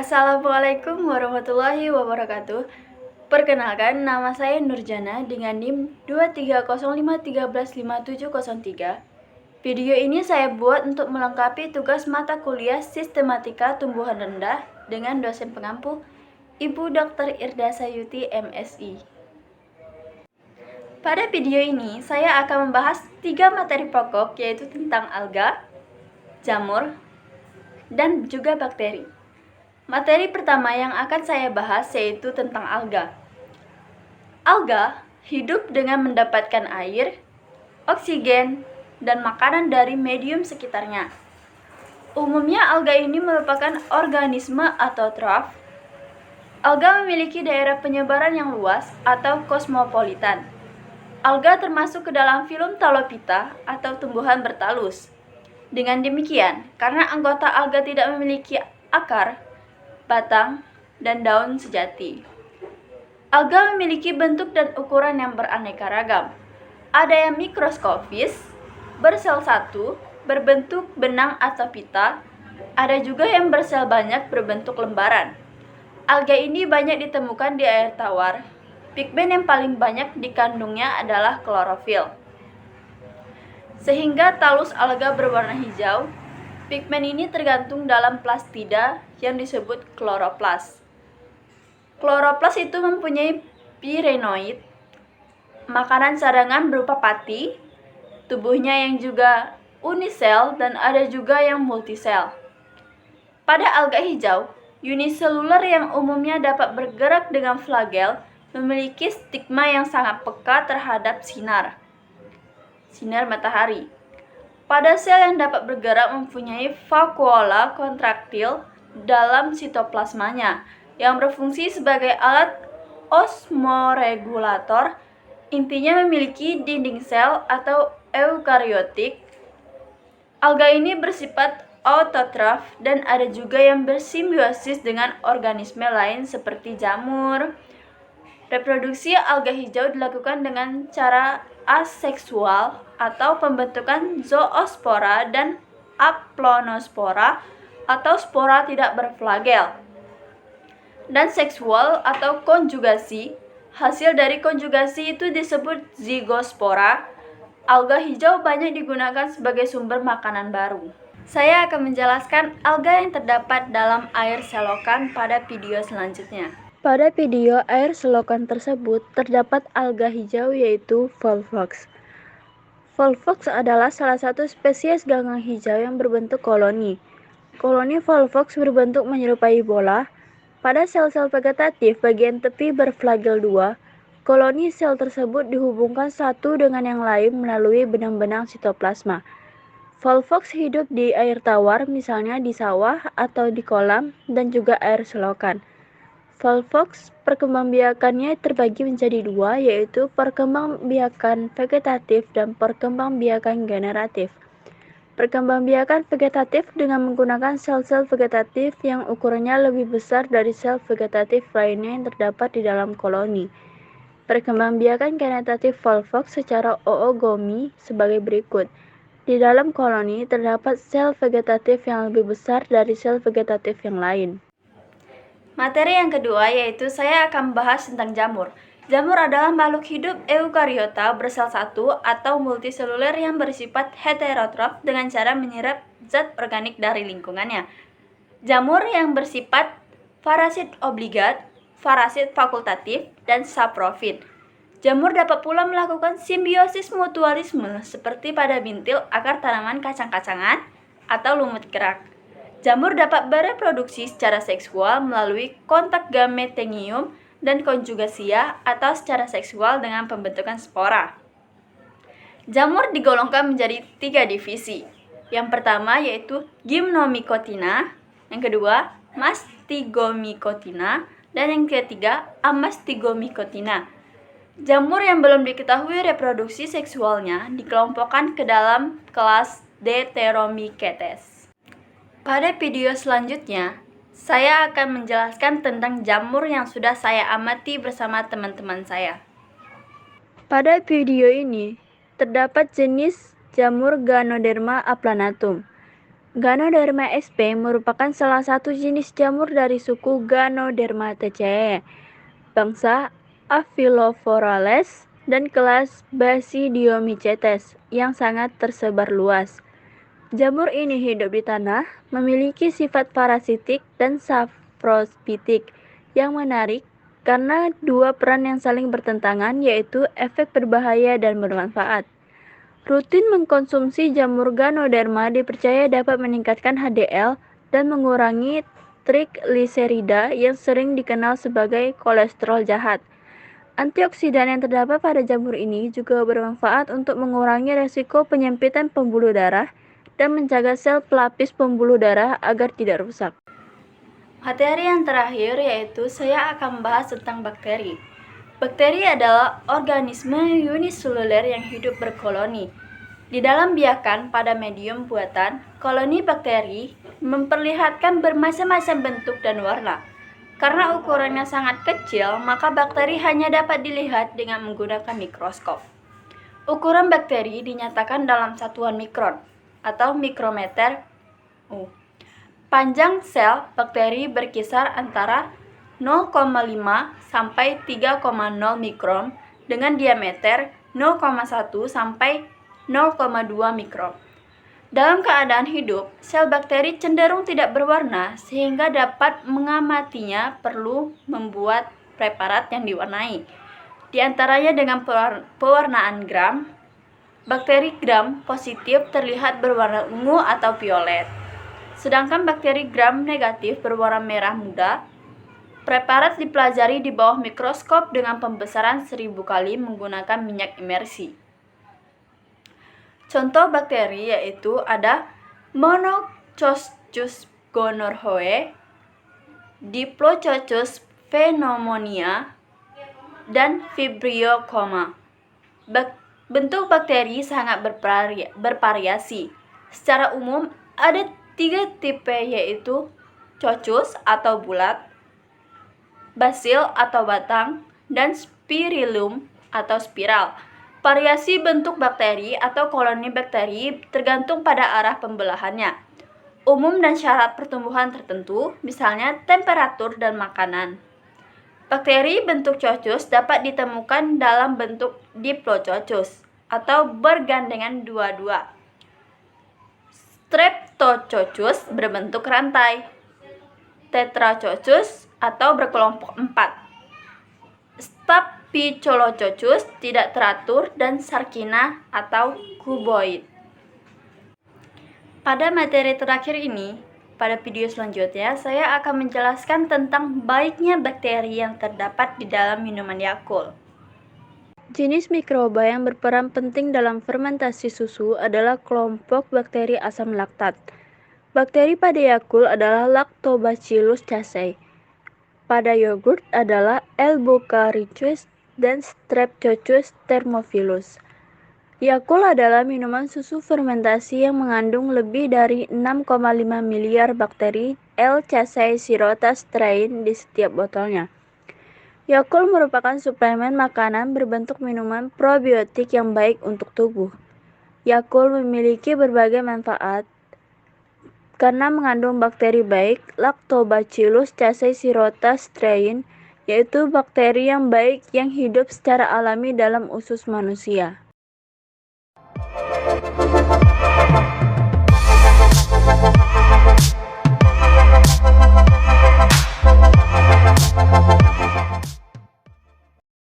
Assalamualaikum warahmatullahi wabarakatuh. Perkenalkan, nama saya Nurjana dengan NIM 23053115703. Video ini saya buat untuk melengkapi tugas mata kuliah Sistematika Tumbuhan Rendah dengan dosen pengampu Ibu Dr. Irda Sayuti MSI. Pada video ini, saya akan membahas 3 materi pokok, yaitu tentang alga, jamur, dan juga bakteri. Materi pertama yang akan saya bahas yaitu tentang alga. Alga hidup dengan mendapatkan air, oksigen, dan makanan dari medium sekitarnya. Umumnya alga ini merupakan organisme autotrof. Alga memiliki daerah penyebaran yang luas atau kosmopolitan. Alga termasuk ke dalam filum Talophyta atau tumbuhan bertalus. Dengan demikian, karena anggota alga tidak memiliki akar, batang, dan daun sejati, alga memiliki bentuk dan ukuran yang beraneka ragam. Ada yang mikroskopis, bersel satu, berbentuk benang atau pita. Ada juga yang bersel banyak berbentuk lembaran. Alga ini banyak ditemukan di air tawar. Pigmen yang paling banyak dikandungnya adalah klorofil, sehingga talus alga berwarna hijau. Pigmen ini tergantung dalam plastida yang disebut kloroplas. Kloroplas itu mempunyai pirenoid, makanan cadangan berupa pati, tubuhnya yang juga unisel dan ada juga yang multisel. Pada alga hijau, uniseluler yang umumnya dapat bergerak dengan flagel memiliki stigma yang sangat peka terhadap sinar matahari. Pada sel yang dapat bergerak mempunyai vakuola kontraktil dalam sitoplasmanya yang berfungsi sebagai alat osmoregulator. Intinya memiliki dinding sel atau eukariotik. Alga ini bersifat autotrof dan ada juga yang bersimbiosis dengan organisme lain seperti jamur. Reproduksi alga hijau dilakukan dengan cara aseksual atau pembentukan zoospora dan aplonospora atau spora tidak berflagel, dan seksual atau konjugasi. Hasil dari konjugasi itu disebut zigospora. Alga hijau banyak digunakan sebagai sumber makanan baru. Saya akan menjelaskan alga yang terdapat dalam air selokan pada video selanjutnya. Pada video air selokan tersebut terdapat alga hijau yaitu Volvox. Volvox adalah salah satu spesies ganggang hijau yang berbentuk koloni. Koloni Volvox berbentuk menyerupai bola. Pada sel-sel vegetatif bagian tepi berflagel 2, koloni sel tersebut dihubungkan satu dengan yang lain melalui benang-benang sitoplasma. Volvox hidup di air tawar, misalnya di sawah atau di kolam, dan juga air selokan. Volvox perkembangbiakannya terbagi menjadi 2, yaitu perkembangbiakan vegetatif dan perkembangbiakan generatif. Perkembangbiakan vegetatif dengan menggunakan sel-sel vegetatif yang ukurannya lebih besar dari sel vegetatif lainnya yang terdapat di dalam koloni. Perkembangbiakan generatif Volvox secara oogomi sebagai berikut. Di dalam koloni terdapat sel vegetatif yang lebih besar dari sel vegetatif yang lain. Materi yang kedua yaitu saya akan membahas tentang jamur. Jamur adalah makhluk hidup eukariota bersel satu atau multiseluler yang bersifat heterotrof dengan cara menyerap zat organik dari lingkungannya. Jamur yang bersifat parasit obligat, parasit fakultatif, dan saprofit. Jamur dapat pula melakukan simbiosis mutualisme seperti pada bintil akar tanaman kacang-kacangan atau lumut kerak. Jamur dapat bereproduksi secara seksual melalui kontak gametenium dan konjugasia atau secara seksual dengan pembentukan spora. Jamur digolongkan menjadi 3 divisi. Yang pertama yaitu Gymnomycotina, yang kedua Mastigomycotina, dan yang ketiga Amastigomycotina. Jamur yang belum diketahui reproduksi seksualnya dikelompokkan ke dalam kelas Deuteromycetes. Pada video selanjutnya, saya akan menjelaskan tentang jamur yang sudah saya amati bersama teman-teman saya. Pada video ini, terdapat jenis jamur Ganoderma aplanatum. Ganoderma sp merupakan salah satu jenis jamur dari suku Ganodermataceae, bangsa Aphylophorales, dan kelas Basidiomycetes yang sangat tersebar luas. Jamur ini hidup di tanah, memiliki sifat parasitik dan saprofitik yang menarik karena dua peran yang saling bertentangan, yaitu efek berbahaya dan bermanfaat. Rutin mengkonsumsi jamur Ganoderma dipercaya dapat meningkatkan HDL dan mengurangi trigliserida yang sering dikenal sebagai kolesterol jahat. Antioksidan yang terdapat pada jamur ini juga bermanfaat untuk mengurangi resiko penyempitan pembuluh darah dan menjaga sel pelapis pembuluh darah agar tidak rusak. Materi yang terakhir yaitu saya akan membahas tentang bakteri. Bakteri adalah organisme uniseluler yang hidup berkoloni. Di dalam biakan pada medium buatan, koloni bakteri memperlihatkan bermacam-macam bentuk dan warna. Karena ukurannya sangat kecil, maka bakteri hanya dapat dilihat dengan menggunakan mikroskop. Ukuran bakteri dinyatakan dalam satuan mikron atau mikrometer. Panjang sel bakteri berkisar antara 0,5 sampai 3,0 mikron dengan diameter 0,1 sampai 0,2 mikron. Dalam keadaan hidup, sel bakteri cenderung tidak berwarna sehingga dapat mengamatinya perlu membuat preparat yang diwarnai. Di antaranya dengan pewarnaan gram. Bakteri gram positif terlihat berwarna ungu atau violet. Sedangkan bakteri gram negatif berwarna merah muda. Preparat dipelajari di bawah mikroskop dengan pembesaran 1000 kali menggunakan minyak imersi. Contoh bakteri yaitu ada Monococcus gonorrhoeae, Diplococcus pneumonia, dan Vibrio coma. Bentuk bakteri sangat bervariasi. Secara umum ada 3 tipe yaitu coccus atau bulat, basil atau batang, dan spirillum atau spiral. Variasi bentuk bakteri atau koloni bakteri tergantung pada arah pembelahannya, umum dan syarat pertumbuhan tertentu, misalnya temperatur dan makanan. Bakteri bentuk coccus dapat ditemukan dalam bentuk Diplococcus atau bergandengan dua-dua. Streptococcus berbentuk rantai. Tetracoccus atau berkelompok 4. Staphylococcus tidak teratur dan Sarkina atau kuboid. Pada materi terakhir ini, pada video selanjutnya saya akan menjelaskan tentang baiknya bakteri yang terdapat di dalam minuman Yakult. Jenis mikroba yang berperan penting dalam fermentasi susu adalah kelompok bakteri asam laktat. Bakteri pada Yakult adalah Lactobacillus casei. Pada yogurt adalah L. Bocarius dan Streptococcus thermophilus. Yakult adalah minuman susu fermentasi yang mengandung lebih dari 6,5 miliar bakteri L. casei shirota strain di setiap botolnya. Yakult merupakan suplemen makanan berbentuk minuman probiotik yang baik untuk tubuh. Yakult memiliki berbagai manfaat karena mengandung bakteri baik Lactobacillus casei shirota strain, yaitu bakteri yang baik yang hidup secara alami dalam usus manusia.